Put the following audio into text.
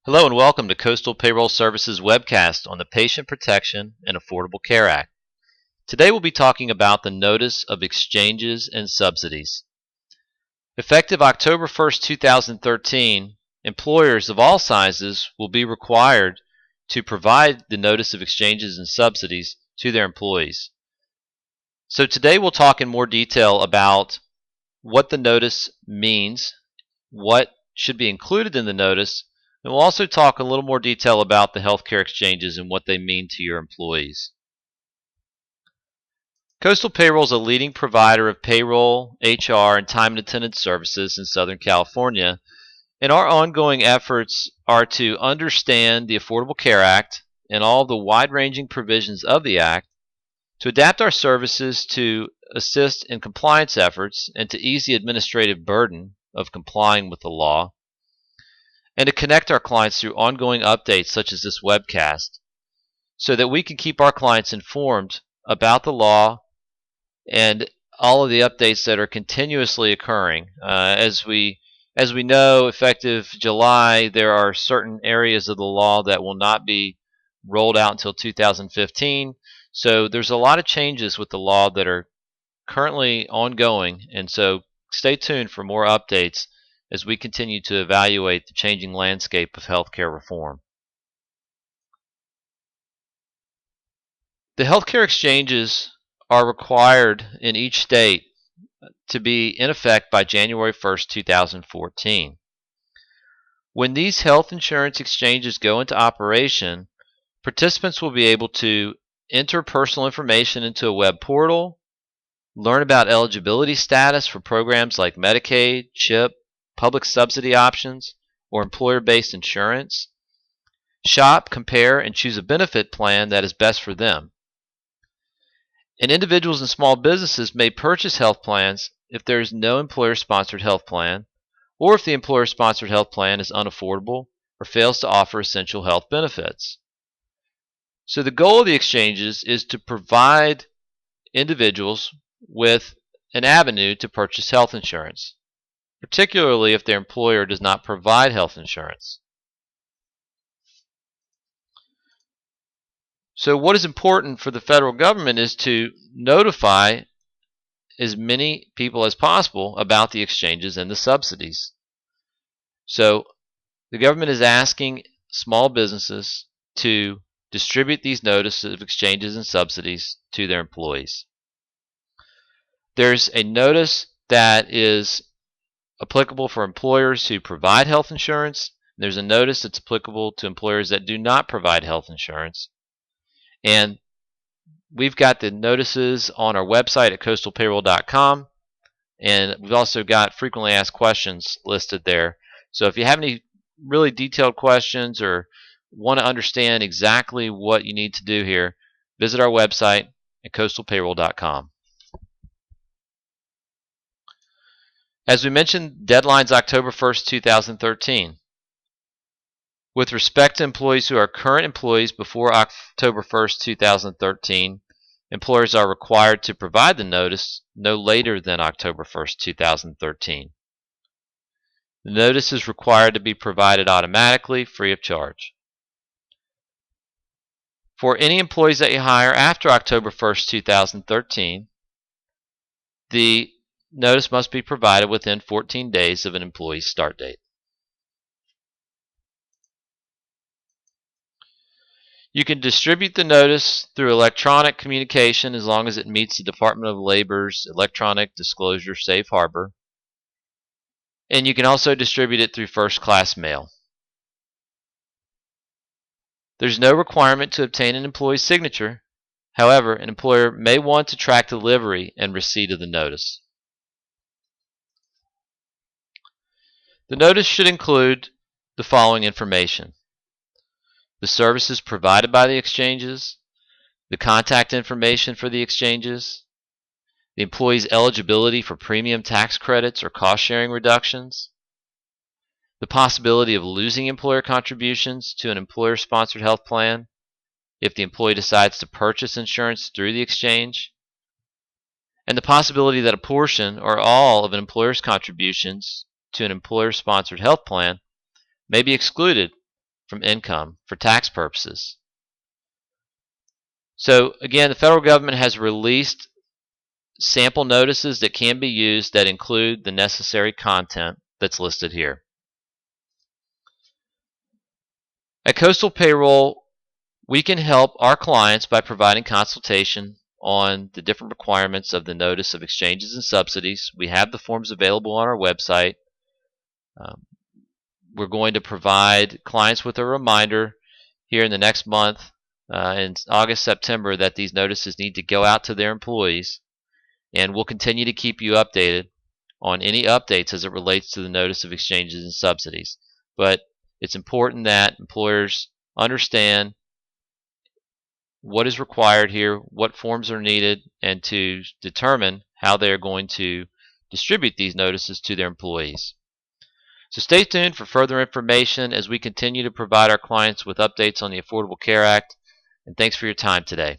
Hello and welcome to Coastal Payroll Services webcast on the Patient Protection and Affordable Care Act. Today we'll be talking about the Notice of Exchanges and Subsidies. Effective October 1st, 2013, employers of all sizes will be required to provide the Notice of Exchanges and Subsidies to their employees. So today we'll talk in more detail about what the notice means, what should be included in the notice, and we'll also talk a little more detail about the healthcare exchanges and what they mean to your employees. Coastal Payroll is a leading provider of payroll, HR, and time and attendance services in Southern California, and our ongoing efforts are to understand the Affordable Care Act and all the wide-ranging provisions of the Act, to adapt our services to assist in compliance efforts and to ease the administrative burden of complying with the law, and to connect our clients through ongoing updates such as this webcast so that we can keep our clients informed about the law and all of the updates that are continuously occurring. As we know, effective July, there are certain areas of the law that will not be rolled out until 2015. So there's a lot of changes with the law that are currently ongoing, and so stay tuned for more updates as we continue to evaluate the changing landscape of healthcare reform. The healthcare exchanges are required in each state to be in effect by January 1st, 2014. When these health insurance exchanges go into operation, participants will be able to enter personal information into a web portal, learn about eligibility status for programs like Medicaid, CHIP, public subsidy options, or employer-based insurance, shop, compare, and choose a benefit plan that is best for them. And individuals and small businesses may purchase health plans if there is no employer-sponsored health plan, or if the employer-sponsored health plan is unaffordable or fails to offer essential health benefits. So the goal of the exchanges is to provide individuals with an avenue to purchase health insurance, particularly if their employer does not provide health insurance. So what is important for the federal government is to notify as many people as possible about the exchanges and the subsidies. So the government is asking small businesses to distribute these notices of exchanges and subsidies to their employees. There's a notice that is applicable for employers who provide health insurance. There's a notice that's applicable to employers that do not provide health insurance. And we've got the notices on our website at coastalpayroll.com, and we've also got frequently asked questions listed there. So if you have any really detailed questions or want to understand exactly what you need to do here, visit our website at coastalpayroll.com. As we mentioned, deadline's October 1st, 2013. With respect to employees who are current employees before October 1st, 2013, employers are required to provide the notice no later than October 1st, 2013. The notice is required to be provided automatically, free of charge. For any employees that you hire after October 1st, 2013, the notice must be provided within 14 days of an employee's start date. You can distribute the notice through electronic communication as long as it meets the Department of Labor's electronic disclosure safe harbor. And you can also distribute it through first-class mail. There's no requirement to obtain an employee's signature. However, an employer may want to track delivery and receipt of the notice. The notice should include the following information: the services provided by the exchanges, the contact information for the exchanges, the employee's eligibility for premium tax credits or cost-sharing reductions, the possibility of losing employer contributions to an employer-sponsored health plan if the employee decides to purchase insurance through the exchange, and the possibility that a portion or all of an employer's contributions to an employer-sponsored health plan may be excluded from income for tax purposes. So again, the federal government has released sample notices that can be used that include the necessary content that's listed here. At Coastal Payroll, we can help our clients by providing consultation on the different requirements of the Notice of Exchanges and Subsidies. We have the forms available on our website. We're going to provide clients with a reminder here in the next month, in August, September, that these notices need to go out to their employees, and we'll continue to keep you updated on any updates as it relates to the Notice of Exchanges and Subsidies. But it's important that employers understand what is required here, what forms are needed, and to determine how they are going to distribute these notices to their employees. So stay tuned for further information as we continue to provide our clients with updates on the Affordable Care Act, and thanks for your time today.